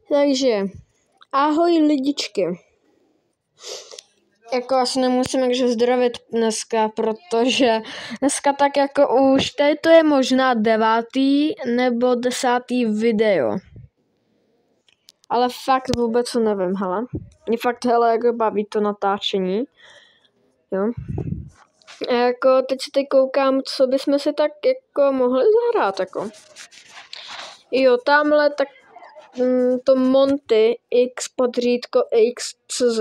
Takže, ahoj lidičky. Jako asi nemusím jakže zdravit dneska, protože dneska tak jako už tady to je možná 9. nebo 10. video. Ale fakt vůbec nevím, hele. Mě fakt, hele, jako baví to natáčení. Jo. A jako teď si koukám, co bychom si tak jako mohli zahrát, jako. Jo, tamhle tak to Monty x_xcz.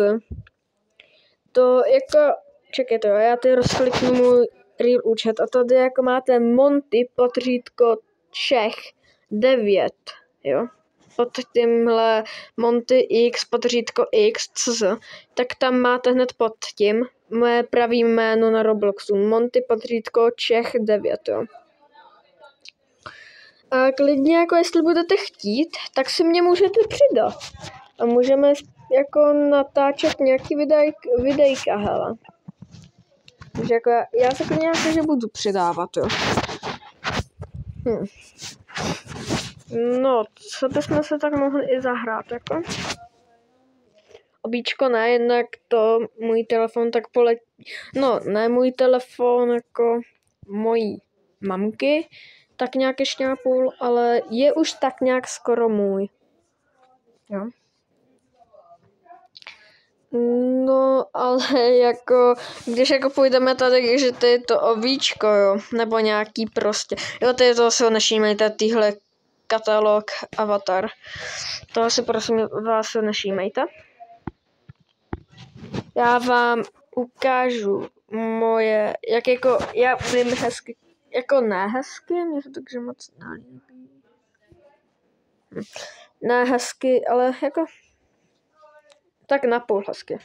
To jako, čekajte, já tady rozkliknu můj real účet a tady jako máte Monty Čech 9, jo. Pod tímhle Monty x_xcz, tak tam máte hned pod tím moje pravý jméno na Robloxu, Monty Čech 9, jo. A klidně jako jestli budete chtít, tak si mě můžete přidat. A můžeme jako natáčet nějaký videjka, hele. Takže jako já se klidně jako, že budu přidávat, jo. No, co bychom se tak mohli i zahrát, jako. Obíčko ne, jednak to můj telefon tak poletí. No, ne můj telefon, jako mojí mamky, tak nějak ještě na půl, ale je už tak nějak skoro můj. Jo. No, ale jako, když jako půjdeme tady, že to je to ovíčko, jo, nebo nějaký prostě, jo, to je to, si ho nešímejte, týhle katalog Avatar, toho si prosím vás nešímejte. Já vám ukážu moje, jak jako, já vím hezky, jako ne hezky, mně se to takže moc nelíbí. Ne hezky, ale jako, tak napůl hezky.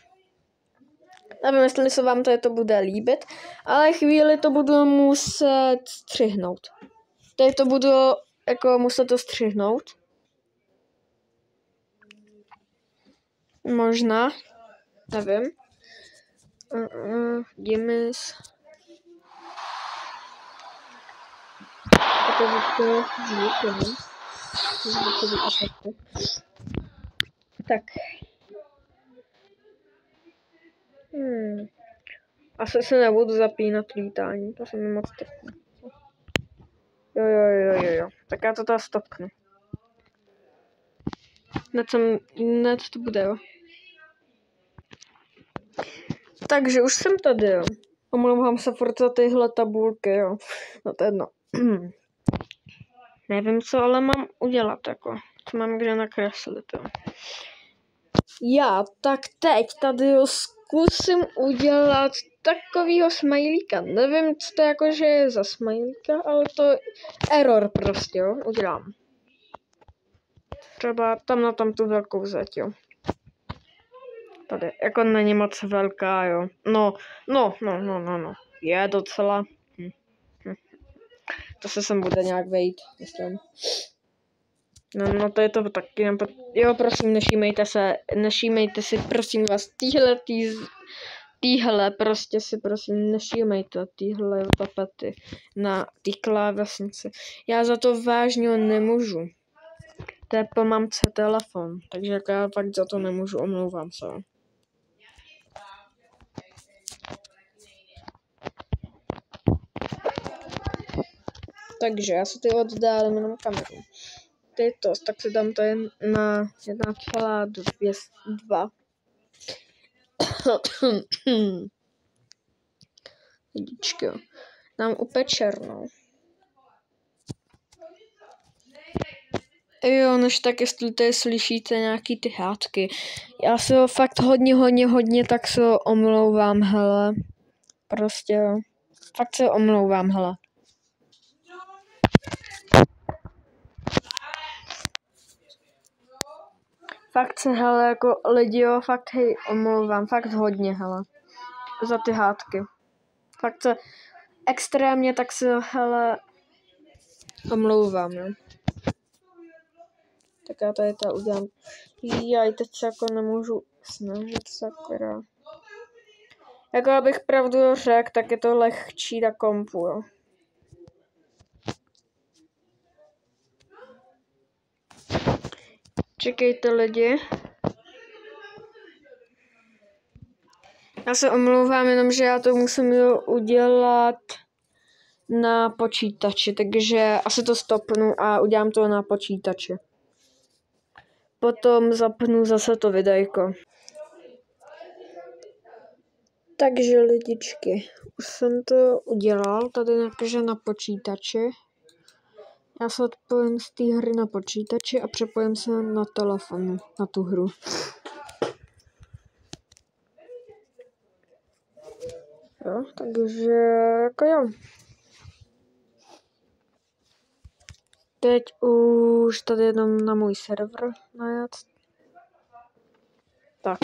Nevím, jestli se vám to bude líbit, ale chvíli to budu muset střihnout. Tady to budu jako muset to střihnout. Možná. Nevím. Gimis. Tak. Asi se nebudu zapínat lítání, to se mi moc trpí. Jo. Tak já to tady stopnu. Hned to bude, jo. Takže už jsem tady, jo. Omlouvám se furt za tyhle tabulky, jo. No to je jedno. Nevím, co ale mám udělat, jako. Co mám kde nakreslit, jo. Já tak teď tady jo zkusím udělat takovýho smajlíka. Nevím, co to jakože je za smajlíka, ale to error prostě, jo. Udělám. Třeba tam na tu velkou zeď, jo. Tady, jako není moc velká, jo. No. Je docela. To se sem bude nějak vejít, myslím. No to je to taky. Jo, prosím, nešímejte si, prosím vás, týhle prostě si, prosím, nešímejte, týhle tapety na té klávesnici. Já za to vážně nemůžu. To je po mamce telefon, takže já fakt za to nemůžu, omlouvám se. Takže já se tady oddálím jenom kameru. Tak se dám to jen na 1,2. Lidičky, jo. Dám úplně černou. Jo, než tak, jestli tady slyšíte nějaký ty hádky. Já se ho fakt hodně, tak se ho omlouvám, hele. Prostě jo. Fakt se ho omlouvám, hele. Fakt se, hele, jako lidi, jo, fakt hej, omlouvám, fakt hodně, hele. Za ty hádky. Fakt se extrémně, tak se, hele, omlouvám, jo. Tak já tady to udělám. Já teď se jako nemůžu snažit sakra. Jako abych pravdu řekl, tak je to lehčí na kompu, jo. Čekejte lidi. Já se omlouvám, jenom že já to musím udělat na počítači, takže asi to stopnu a udělám to na počítači. Potom zapnu zase to videjko. Takže lidičky, už jsem to udělal tady na počítači. Já se odpojím z té hry na počítači a přepojím se na telefonu, na tu hru. Jo, takže jako jo. Teď už tady jenom na můj server najet. Tak.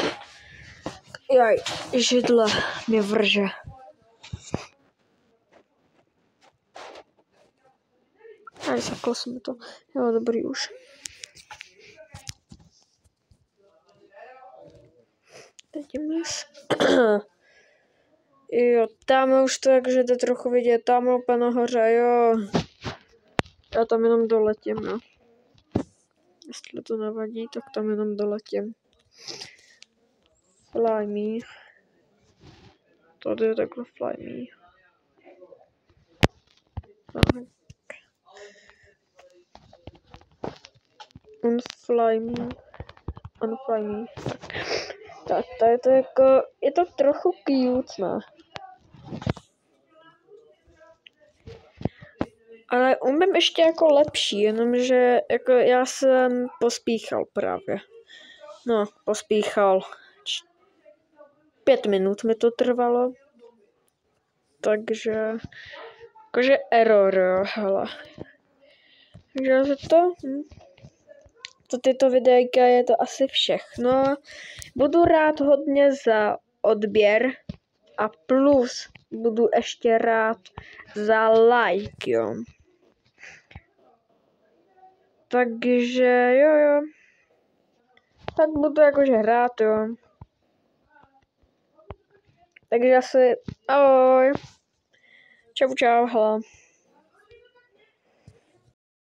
Jaj, židle mě vrže. Aj, zaklo se mi to. Jo, dobrý už. Teď jo, tam už to takže jde trochu vidět, tam úplně nahoře, jo. Já tam jenom doletím, jo. Jestli to nevadí, tak tam jenom doletím. Fly me. Tady je takhle fly me. Tak. Unfly me. Unfly me. Tak, tady to jako, je to trochu cute, ne? Ale umím ještě jako lepší, jenomže jako já jsem pospíchal právě. No, pospíchal. 5 minut mi to trvalo. Takže, jakože error, jo, hele. Takže to tyto videjka je to asi všechno. Budu rád hodně za odběr a plus budu ještě rád za like, jo. Takže jo. Tak budu jakože hrát, jo. Takže asi ahoj. Čau, hele.